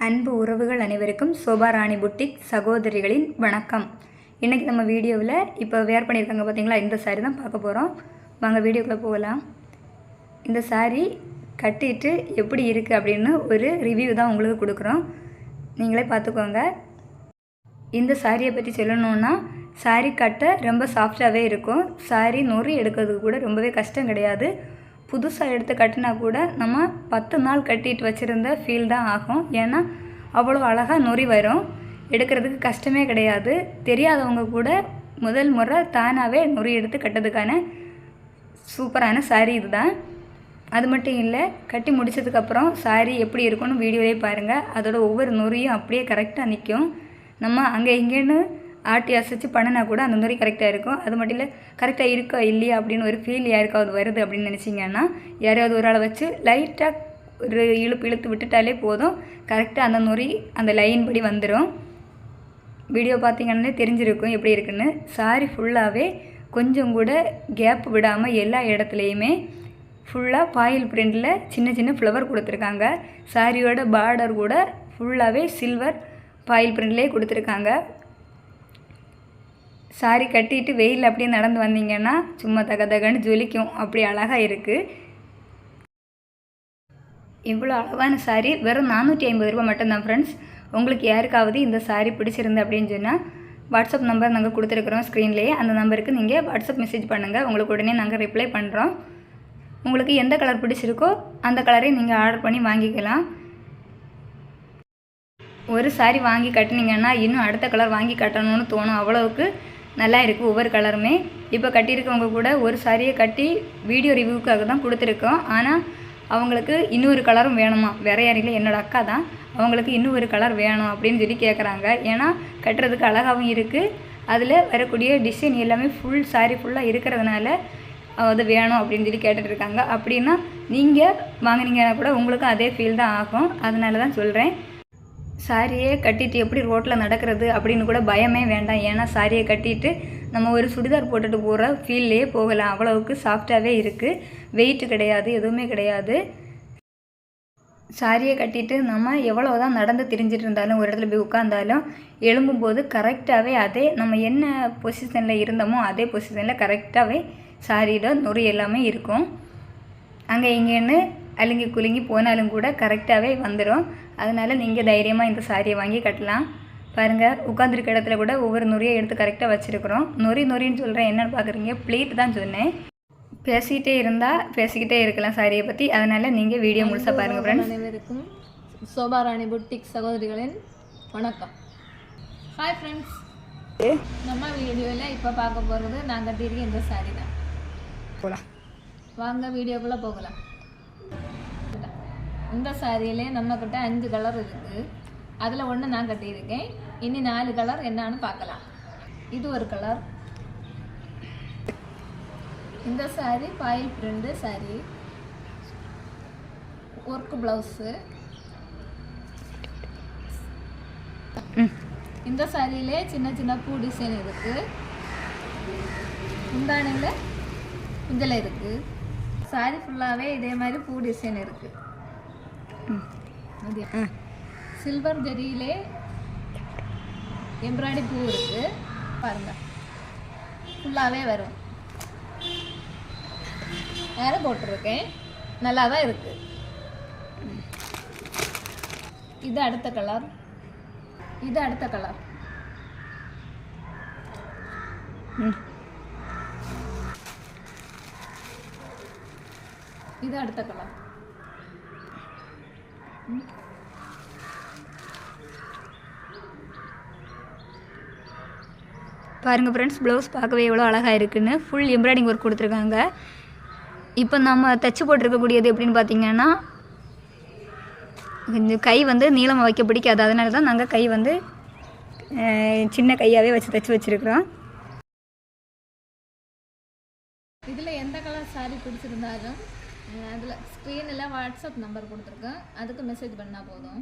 அன்பு உறவுகள் அனைவருக்கும் சோபா ராணி புட்டிக் சகோதரிகளின் வணக்கம். இன்றைக்கி நம்ம வீடியோவில் இப்போ வேர் பண்ணியிருக்காங்க பார்த்தீங்களா, இந்த சாரீ தான் பார்க்க போகிறோம். வாங்க வீடியோக்குள்ளே போகலாம். இந்த சாரீ கட்டிட்டு எப்படி இருக்குது அப்படின்னு ஒரு ரிவ்யூ தான் உங்களுக்கு கொடுக்குறோம், நீங்களே பார்த்துக்கோங்க. இந்த சாரியை பற்றி சொல்லணுன்னா, சாரீ கட்ட ரொம்ப சாஃப்டாகவே இருக்கும். சாரீ நொறி எடுக்கிறதுக்கு கூட ரொம்பவே கஷ்டம் கிடையாது. புதுசாக எடுத்து கட்டினா கூட நம்ம 10 நாள் கட்டிட்டு வச்சுருந்த ஃபீல் தான் ஆகும். ஏன்னா அவ்வளோ அழகாக நொறி வரும், எடுக்கிறதுக்கு கஷ்டமே கிடையாது. தெரியாதவங்க கூட முதல் முறை தானாகவே நொறி எடுத்து கட்டுறதுக்கான சூப்பரான சாரீ இதுதான். அது மட்டும் இல்லை, கட்டி முடித்ததுக்கப்புறம் சாரீ எப்படி இருக்குன்னு வீடியோவே பாருங்கள். அதோட ஒவ்வொரு நொறியும் அப்படியே கரெக்டாக நிற்கும். நம்ம அங்கே இங்கேன்னு ஆட்டி அசைச்சு பண்ணினா கூட அந்த நொறி கரெக்டாக இருக்கும். அது மட்டும் இல்லை, கரெக்டாக இருக்கா இல்லையா அப்படின்னு ஒரு ஃபீல் யாருக்காவது வருது அப்படின்னு நினச்சிங்கன்னா, யாரையாவது ஒரு ஆளை வச்சு லைட்டாக ஒரு இழுத்து விட்டுட்டாலே போதும், கரெக்டாக அந்த நொறி அந்த லைன் படி வந்துடும். வீடியோ பார்த்திங்கன்னே தெரிஞ்சிருக்கும் எப்படி இருக்குன்னு. சாரி ஃபுல்லாகவே கொஞ்சம் கூட கேப் விடாமல் எல்லா இடத்துலையுமே ஃபுல்லாக பாயில் பிரிண்டில் சின்ன சின்ன ஃப்ளவர் கொடுத்துருக்காங்க. சாரியோட பார்டர் கூட ஃபுல்லாகவே சில்வர் பாயில் பிரிண்ட்லேயே கொடுத்துருக்காங்க. சாரி கட்டிட்டு வெயில் அப்படியே நடந்து வந்தீங்கன்னா சும்மா தகன்னு ஜொலிக்கும், அப்படி அழகாக இருக்குது. இவ்வளோ அழகான சாரீ வெறும் 450 ரூபா மட்டும்தான் ஃப்ரெண்ட்ஸ். உங்களுக்கு யாருக்காவது இந்த சாரீ பிடிச்சிருந்து அப்படின்னு சொன்னால் வாட்ஸ்அப் நம்பர் நாங்கள் கொடுத்துருக்குறோம் ஸ்க்ரீன்லேயே. அந்த நம்பருக்கு நீங்கள் வாட்ஸ்அப் மெசேஜ் பண்ணுங்கள், உங்களுக்கு உடனே நாங்கள் ரிப்ளை பண்ணுறோம். உங்களுக்கு எந்த கலர் பிடிச்சிருக்கோ அந்த கலரையும் நீங்கள் ஆர்டர் பண்ணி வாங்கிக்கலாம். ஒரு சாரீ வாங்கி கட்டினீங்கன்னா இன்னும் அடுத்த கலர் வாங்கி கட்டணும்னு தோணும், அவ்வளவுக்கு நல்லா இருக்குது ஒவ்வொரு கலருமே. இப்போ கட்டியிருக்கவங்க கூட ஒரு சாரியை கட்டி வீடியோ ரிவ்யூக்காக தான் கொடுத்துருக்கோம். ஆனால் அவங்களுக்கு இன்னொரு கலரும் வேணுமா, வேற யாரையில் என்னோடய அக்கா தான், அவங்களுக்கு இன்னும் ஒரு கலர் வேணும் அப்படின்னு சொல்லி கேட்குறாங்க. ஏன்னா கட்டுறதுக்கு அழகாகவும் இருக்குது, அதில் வரக்கூடிய டிசைன் எல்லாமே ஃபுல் சாரீ ஃபுல்லாக இருக்கிறதுனால அது வேணும் அப்படின்னு சொல்லி கேட்டுட்ருக்காங்க. அப்படின்னா நீங்கள் வாங்கினீங்கன்னா கூட உங்களுக்கும் அதே ஃபீல் தான் ஆகும். அதனால தான் சொல்கிறேன், சாரியை கட்டிட்டு எப்படி ரோட்டில் நடக்கிறது அப்படின்னு கூட பயமே வேண்டாம். ஏன்னா சாரியை கட்டிட்டு நம்ம ஒரு சுடிதார் போட்டுட்டு போகிற ஃபீல்லே போகலாம், அவ்வளவுக்கு சாஃப்டாகவே இருக்குது. வெயிட்டு கிடையாது, எதுவுமே கிடையாது. சாரியை கட்டிட்டு நம்ம எவ்வளோ தான் நடந்து திரிஞ்சிட்டு இருந்தாலும் ஒரு இடத்துல போய் உட்காந்தாலும் எழும்பும்போது கரெக்டாகவே அதே நம்ம என்ன பொசிஷனில் இருந்தோமோ அதே பொசிஷனில் கரெக்டாகவே சாரியோட நொறி எல்லாமே இருக்கும். அங்கே இங்கேன்னு அலுங்கி குலுங்கி போனாலும் கூட கரெக்டாகவே வந்துடும். அதனால் நீங்கள் தைரியமாக இந்த சாரியை வாங்கி கட்டலாம். பாருங்கள், உட்காந்துருக்க இடத்துல கூட ஒவ்வொரு நொறியை எடுத்து கரெக்டாக வச்சுருக்குறோம். நொறின்னு சொல்கிறேன், என்னென்னு பார்க்குறீங்க, ப்ளீட் தான் சொன்னேன். பேசிக்கிட்டே இருந்தால் பேசிக்கிட்டே இருக்கலாம் சாரியை பற்றி. அதனால் நீங்கள் வீடியோ முழுசாக பாருங்கள் ஃப்ரெண்ட்ஸ். அனைவருக்கும் சோபா ராணி புட்டிக் சகோதரிகளின் வணக்கம். ஹாய் ஃப்ரெண்ட்ஸ், நம்ம வீடியோவில் இப்போ பார்க்க போகிறது நான் கட்டியிருக்கேன் இந்த சாரி தான். போகலாம் வாங்க, வீடியோக்குள்ளே போகலாம். இந்த சாரியிலே நம்மக்கிட்ட 5 கலர் இருக்குது. அதில் ஒன்று நான் கட்டியிருக்கேன், இனி 4 கலர் என்னான்னு பார்க்கலாம். இது ஒரு கலர். இந்த sorry boil print sorry, work blouse. இந்த சாரியிலே சின்ன சின்ன பூ டிசைன் இருக்குது, முந்தானையில் இதில் இருக்குது. சாரி ஃபுல்லாகவே இதே மாதிரி பூ டிசைன் இருக்குது. சில்வர் ஜரியிலே எம்ப்ராய்டரி பூ இருக்குது பாருங்கள், ஃபுல்லாகவே வரும். வேறு போட்டிருக்கேன், நல்லா தான் இருக்குது. இது அடுத்த கலர். இது அடுத்த கலர். இது அடுத்த கலர். பாருங்கள் ஃப்ரெண்ட்ஸ், ப்ளவுஸ் பார்க்கவே எவ்வளோ அழகாக இருக்குன்னு ஃபுல் எம்ப்ராய்டிங் ஒர்க் கொடுத்துருக்காங்க. இப்போ நம்ம தைச்சி போட்டிருக்கக்கூடியது எப்படின்னு பார்த்தீங்கன்னா, கொஞ்சம் கை வந்து நீளமாக வைக்க பிடிக்காது. அதனால தான் நாங்கள் கை வந்து சின்ன கையாகவே வச்சு தைச்சி வச்சுருக்குறோம். இதில் எந்த கலர் சாரி பிடிச்சிருந்தாலும் அதில் ஸ்க்ரீனில் வாட்ஸ்அப் நம்பர் கொடுத்துருக்கோம், அதுக்கு மெசேஜ் பண்ணால் போதும்,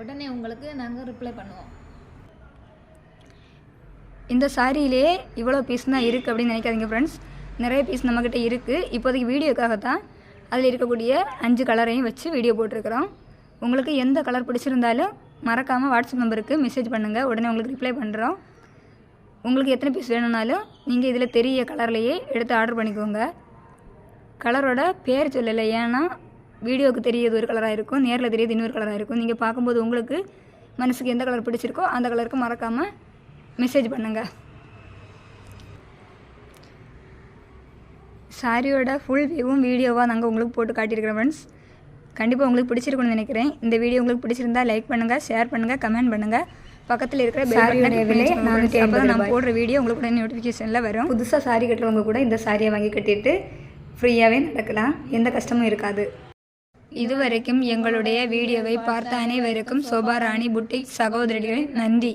உடனே உங்களுக்கு நாங்கள் ரிப்ளை பண்ணுவோம். இந்த சாரியிலே இவ்வளோ பீஸ் தான் இருக்குது அப்படின்னு நினைக்காதீங்க ஃப்ரெண்ட்ஸ், நிறைய பீஸ் நம்மக்கிட்ட இருக்குது. இப்போதைக்கு வீடியோக்காக தான் அதில் இருக்கக்கூடிய 5 கலரையும் வச்சு வீடியோ போட்டிருக்கிறோம். உங்களுக்கு எந்த கலர் பிடிச்சிருந்தாலும் மறக்காமல் வாட்ஸ்அப் நம்பருக்கு மெசேஜ் பண்ணுங்கள், உடனே உங்களுக்கு ரிப்ளை பண்ணுறோம். உங்களுக்கு எத்தனை பீஸ் வேணும்னாலும் நீங்கள் இதில் தெரிய கலர்லேயே எடுத்து ஆர்டர் பண்ணிக்கோங்க. கலரோட பேர் சொல்லலை, ஏன்னா வீடியோவுக்கு தெரியுது ஒரு கலராக இருக்கும், நேரில் தெரியுது இன்னொரு கலராக இருக்கும். நீங்கள் பார்க்கும்போது உங்களுக்கு மனசுக்கு எந்த கலர் பிடிச்சிருக்கோ அந்த கலருக்கு மறக்காமல் மெசேஜ் பண்ணுங்கள். சாரியோட ஃபுல் வியூவும் வீடியோவாக நாங்கள் உங்களுக்கு போட்டு காட்டியிருக்கிறோம் ஃப்ரெண்ட்ஸ். கண்டிப்பாக உங்களுக்கு பிடிச்சிருக்குன்னு நினைக்கிறேன். இந்த வீடியோ உங்களுக்கு பிடிச்சிருந்தா லைக் பண்ணுங்கள், ஷேர் பண்ணுங்கள், கமெண்ட் பண்ணுங்கள். பக்கத்தில் இருக்கிற சாரியோட விலை 450 நம்ம போடுற வீடியோ உங்களுக்கு உடனே நோட்டிஃபிகேஷனில் வரும். புதுசாக சாரி கட்டுறவங்க கூட இந்த சாரியை வாங்கி கட்டிட்டு ஃப்ரீயாகவே நடக்கலாம், எந்த கஷ்டமும் இருக்காது. இதுவரைக்கும் எங்களுடைய வீடியோவை பார்த்த அனைவருக்கும் சோபா ராணி புட்டிக் சகோதரிகளின் நன்றி.